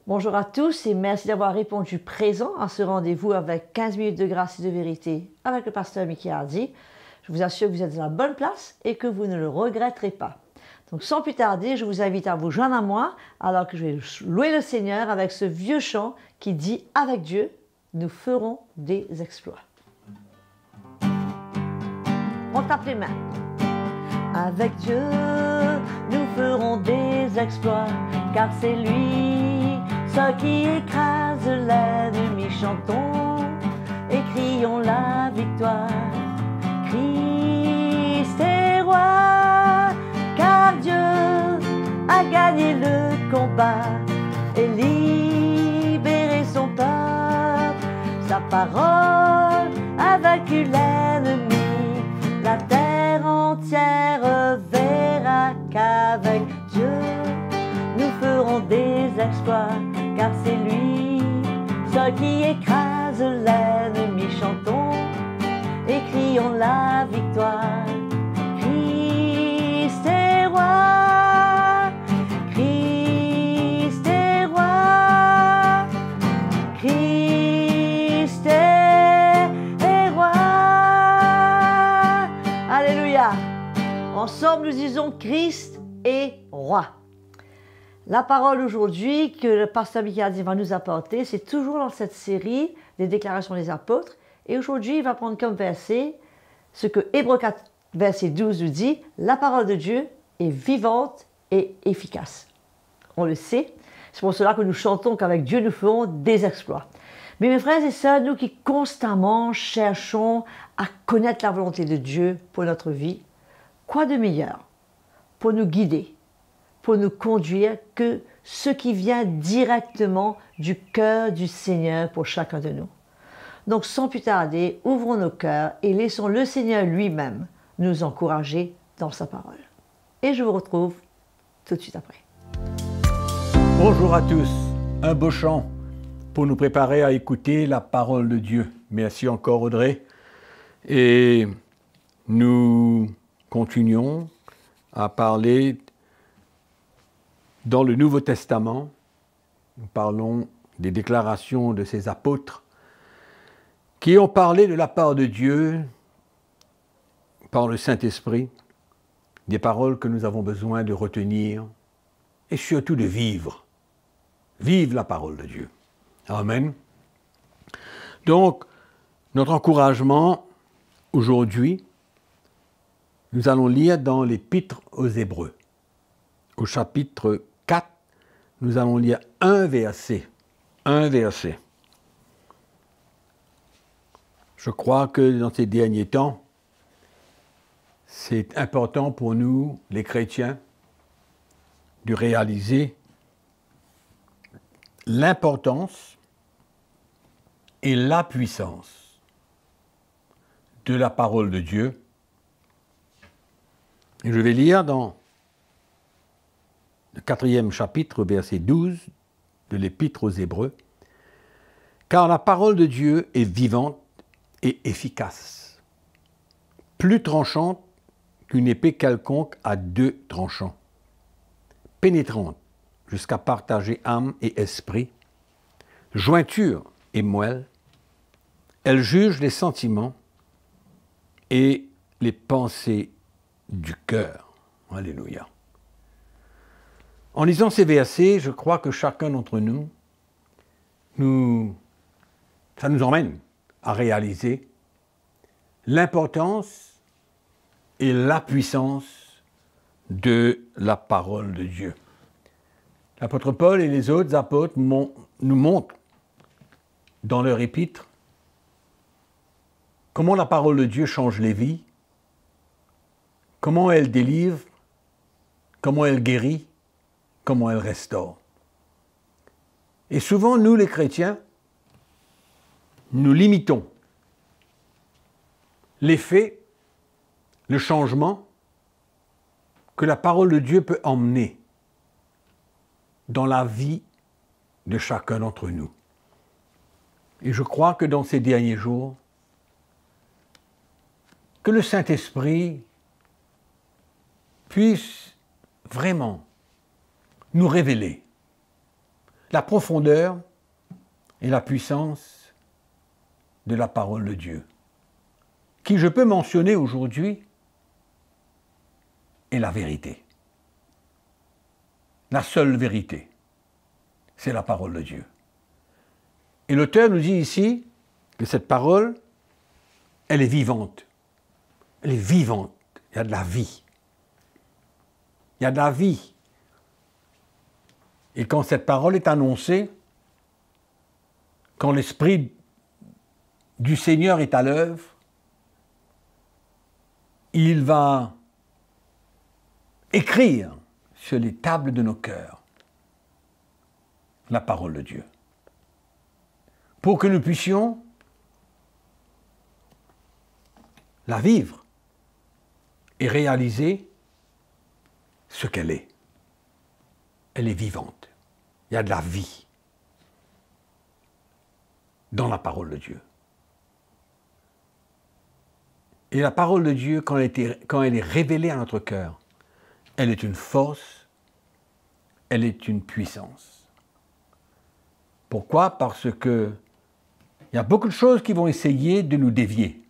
Bonjour à tous et merci d'avoir répondu présent à ce rendez-vous avec 15 minutes de grâce et de vérité avec le pasteur Mickey Hardy. Je vous assure que vous êtes dans la bonne place et que vous ne le regretterez pas. Donc sans plus tarder, je vous invite à vous joindre à moi alors que je vais louer le Seigneur avec ce vieux chant qui dit « Avec Dieu, nous ferons des exploits ». On tape les mains. Avec Dieu, nous ferons des exploits, car c'est lui, ce qui écrase l'ennemi. Chantons et crions la victoire. Christ est roi, car Dieu a gagné le combat et libéré son peuple. Sa parole a vaincu l'ennemi. La terre entière verra qu'avec Dieu, nous ferons des exploits, car c'est lui, ce qui écrase l'ennemi. Chantons et crions la victoire. Christ est roi, Christ est roi, Christ est roi. Alléluia. Ensemble, nous disons Christ est roi. La parole aujourd'hui que le pasteur Mickey Hardy va nous apporter, c'est toujours dans cette série des déclarations des apôtres. Et aujourd'hui, il va prendre comme verset ce que Hébreux 4, verset 12 nous dit, la parole de Dieu est vivante et efficace. On le sait, c'est pour cela que nous chantons qu'avec Dieu, nous ferons des exploits. Mais mes frères et sœurs, nous qui constamment cherchons à connaître la volonté de Dieu pour notre vie, quoi de meilleur pour nous guider, pour nous conduire que ce qui vient directement du cœur du Seigneur pour chacun de nous. Donc sans plus tarder, ouvrons nos cœurs et laissons le Seigneur lui-même nous encourager dans sa parole. Et je vous retrouve tout de suite après. Bonjour à tous, un beau chant pour nous préparer à écouter la parole de Dieu. Merci encore Audrey. Et nous continuons à parler dans le Nouveau Testament. Nous parlons des déclarations de ces apôtres qui ont parlé de la part de Dieu par le Saint-Esprit, des paroles que nous avons besoin de retenir et surtout de vivre. Vive la parole de Dieu. Amen. Donc, notre encouragement aujourd'hui, nous allons lire dans l'Épître aux Hébreux. Au chapitre 4, nous allons lire un verset. Un verset. Je crois que dans ces derniers temps, c'est important pour nous, les chrétiens, de réaliser l'importance et la puissance de la parole de Dieu. Et je vais lire dans le 4e chapitre, verset 12 de l'Épître aux Hébreux. « Car la parole de Dieu est vivante et efficace, plus tranchante qu'une épée quelconque à 2 tranchants, pénétrante jusqu'à partager âme et esprit, jointure et moelle, elle juge les sentiments et les pensées du cœur. » Alléluia. En lisant ces versets, je crois que chacun d'entre nous, ça nous emmène à réaliser l'importance et la puissance de la parole de Dieu. L'apôtre Paul et les autres apôtres nous montrent dans leur épître comment la parole de Dieu change les vies, comment elle délivre, comment elle guérit, comment elle restaure. Et souvent, nous les chrétiens, nous limitons l'effet, le changement que la parole de Dieu peut emmener dans la vie de chacun d'entre nous. Et je crois que dans ces derniers jours, que le Saint-Esprit puisse vraiment nous révéler la profondeur et la puissance de la parole de Dieu, qui, je peux mentionner aujourd'hui, est la vérité. La seule vérité, c'est la parole de Dieu. Et l'auteur nous dit ici que cette parole, elle est vivante. Elle est vivante. Il y a de la vie. Il y a de la vie. Et quand cette parole est annoncée, quand l'Esprit du Seigneur est à l'œuvre, il va écrire sur les tables de nos cœurs la parole de Dieu, pour que nous puissions la vivre et réaliser ce qu'elle est. Elle est vivante. Il y a de la vie dans la parole de Dieu. Et la parole de Dieu, quand elle est révélée à notre cœur, elle est une force, elle est une puissance. Pourquoi? Parce que il y a beaucoup de choses qui vont essayer de nous dévier,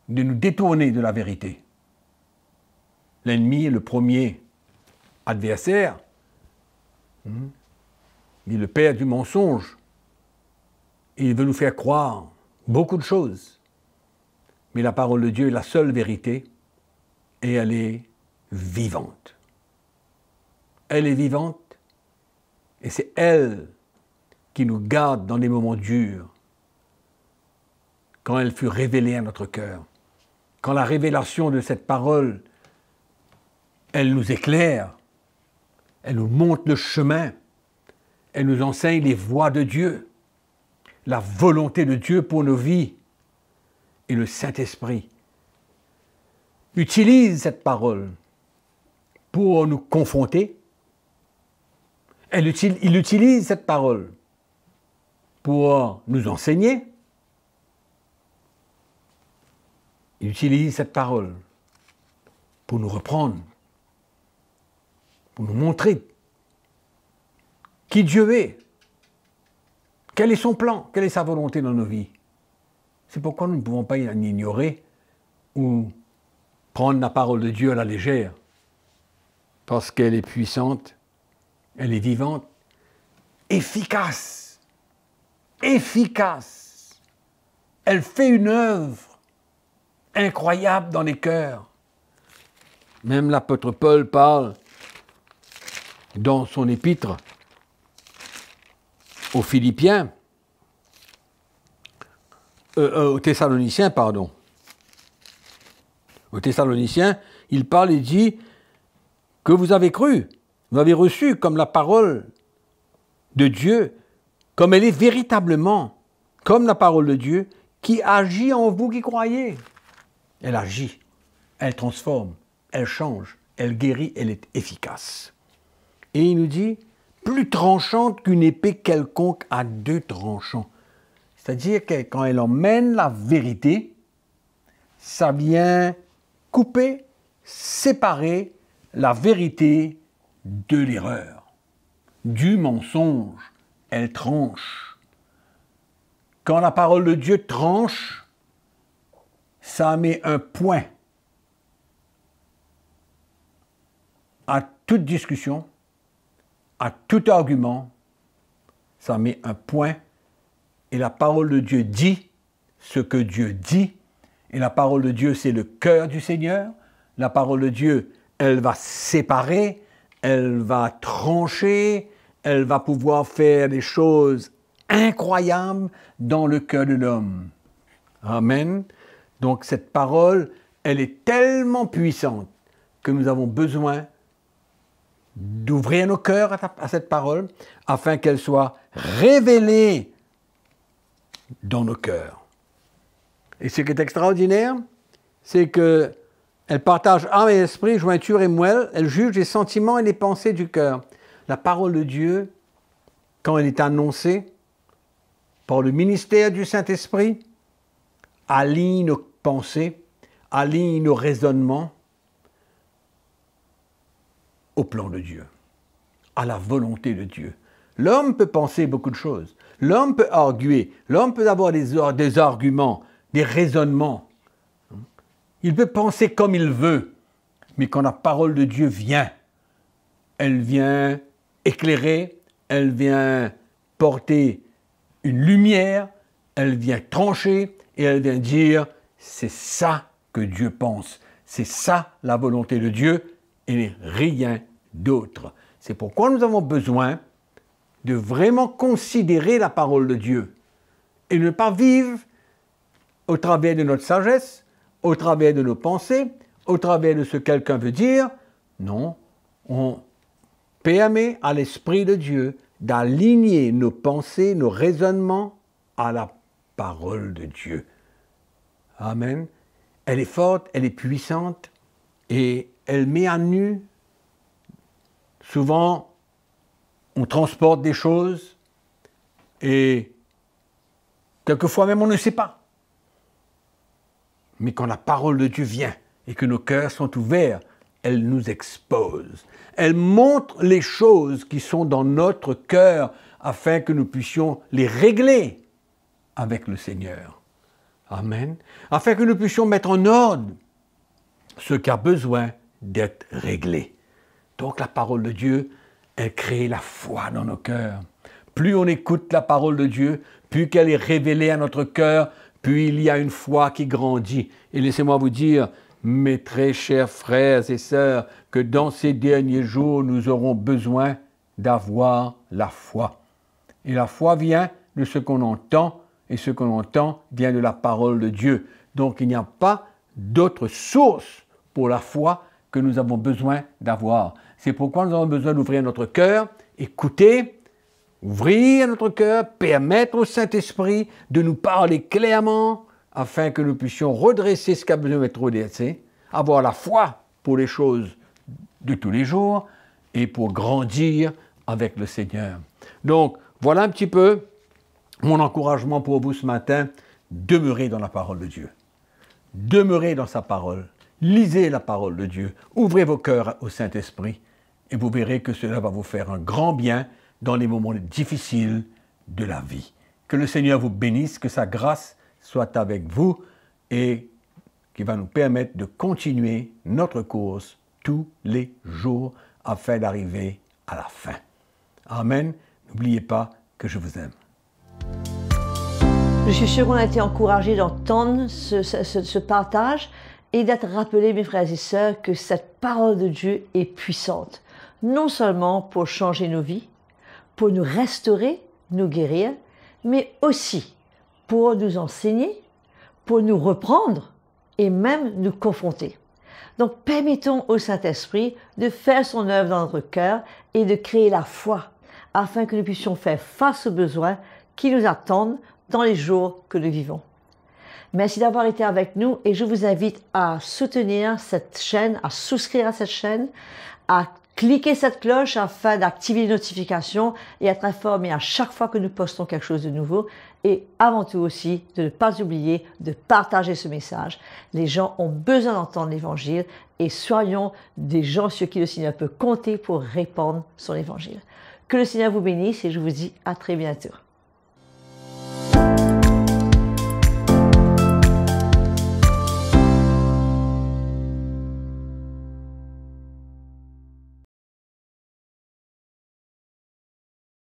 de nous détourner de la vérité. L'ennemi est le premier adversaire, il est le père du mensonge. Il veut nous faire croire beaucoup de choses. Mais la parole de Dieu est la seule vérité et elle est vivante. Elle est vivante et c'est elle qui nous garde dans des moments durs. Quand elle fut révélée à notre cœur, quand la révélation de cette parole, elle nous éclaire, elle nous montre le chemin, elle nous enseigne les voies de Dieu, la volonté de Dieu pour nos vies. Et le Saint-Esprit utilise cette parole pour nous confronter. Il utilise cette parole pour nous enseigner. Il utilise cette parole pour nous reprendre, pour nous montrer qui Dieu est, quel est son plan, quelle est sa volonté dans nos vies. C'est pourquoi nous ne pouvons pas l'ignorer ou prendre la parole de Dieu à la légère, parce qu'elle est puissante, elle est vivante, efficace, efficace. Elle fait une œuvre incroyable dans les cœurs. Même l'apôtre Paul parle dans son épître aux Philippiens, aux Thessaloniciens, pardon. Aux Thessaloniciens, il parle et dit que vous avez cru, vous avez reçu comme la parole de Dieu, comme elle est véritablement, comme la parole de Dieu, qui agit en vous qui croyez. Elle agit, elle transforme, elle change, elle guérit, elle est efficace. Et il nous dit, plus tranchante qu'une épée quelconque à deux tranchants. C'est-à-dire que quand elle emmène la vérité, ça vient couper, séparer la vérité de l'erreur, du mensonge. Elle tranche. Quand la parole de Dieu tranche, ça met un point à toute discussion, à tout argument, ça met un point. Et la parole de Dieu dit ce que Dieu dit. Et la parole de Dieu, c'est le cœur du Seigneur. La parole de Dieu, elle va séparer, elle va trancher, elle va pouvoir faire des choses incroyables dans le cœur de l'homme. Amen. Donc cette parole, elle est tellement puissante que nous avons besoin d'ouvrir nos cœurs à cette parole afin qu'elle soit révélée dans nos cœurs. Et ce qui est extraordinaire, c'est qu'elle partage âme et esprit, jointure et moelle, elle juge les sentiments et les pensées du cœur. La parole de Dieu, quand elle est annoncée par le ministère du Saint-Esprit, aligne nos pensées, aligne nos raisonnements au plan de Dieu. à la volonté de Dieu. L'homme peut penser beaucoup de choses. L'homme peut arguer. L'homme peut avoir des arguments, des raisonnements. Il peut penser comme il veut. Mais quand la parole de Dieu vient, elle vient éclairer, elle vient porter une lumière, elle vient trancher et elle vient dire « c'est ça que Dieu pense, c'est ça la volonté de Dieu et rien d'autre ». C'est pourquoi nous avons besoin de vraiment considérer la parole de Dieu et ne pas vivre au travers de notre sagesse, au travers de nos pensées, au travers de ce que quelqu'un veut dire. Non, on permet à l'Esprit de Dieu d'aligner nos pensées, nos raisonnements à la parole de Dieu. Amen. Elle est forte, elle est puissante et elle met à nu. Souvent, on transporte des choses et quelquefois même on ne sait pas. Mais quand la parole de Dieu vient et que nos cœurs sont ouverts, elle nous expose. Elle montre les choses qui sont dans notre cœur afin que nous puissions les régler avec le Seigneur. Amen. Afin que nous puissions mettre en ordre ce qui a besoin d'être réglé. Donc la parole de Dieu, elle crée la foi dans nos cœurs. Plus on écoute la parole de Dieu, plus qu'elle est révélée à notre cœur, plus il y a une foi qui grandit. Et laissez-moi vous dire, mes très chers frères et sœurs, que dans ces derniers jours, nous aurons besoin d'avoir la foi. Et la foi vient de ce qu'on entend, et ce qu'on entend vient de la parole de Dieu. Donc il n'y a pas d'autre source pour la foi que nous avons besoin d'avoir. C'est pourquoi nous avons besoin d'ouvrir notre cœur, écouter, ouvrir notre cœur, permettre au Saint-Esprit de nous parler clairement, afin que nous puissions redresser ce qui a besoin d'être redressé, avoir la foi pour les choses de tous les jours et pour grandir avec le Seigneur. Donc, voilà un petit peu mon encouragement pour vous ce matin. Demeurez dans la parole de Dieu. Demeurez dans sa parole. Lisez la parole de Dieu. Ouvrez vos cœurs au Saint-Esprit et vous verrez que cela va vous faire un grand bien dans les moments difficiles de la vie. Que le Seigneur vous bénisse, que sa grâce soit avec vous et qui va nous permettre de continuer notre course tous les jours afin d'arriver à la fin. Amen. N'oubliez pas que je vous aime. Je suis sûre qu'on a été encouragés d'entendre ce partage et d'être rappelés, mes frères et sœurs, que cette parole de Dieu est puissante. Non seulement pour changer nos vies, pour nous restaurer, nous guérir, mais aussi pour nous enseigner, pour nous reprendre et même nous confronter. Donc permettons au Saint-Esprit de faire son œuvre dans notre cœur et de créer la foi afin que nous puissions faire face aux besoins qui nous attendent dans les jours que nous vivons. Merci d'avoir été avec nous et je vous invite à soutenir cette chaîne, à souscrire à cette chaîne, à cliquer cette cloche afin d'activer les notifications et être informé à chaque fois que nous postons quelque chose de nouveau. Et avant tout aussi, de ne pas oublier de partager ce message. Les gens ont besoin d'entendre l'Évangile et soyons des gens sur qui le Seigneur peut compter pour répandre son Évangile. Que le Seigneur vous bénisse et je vous dis à très bientôt.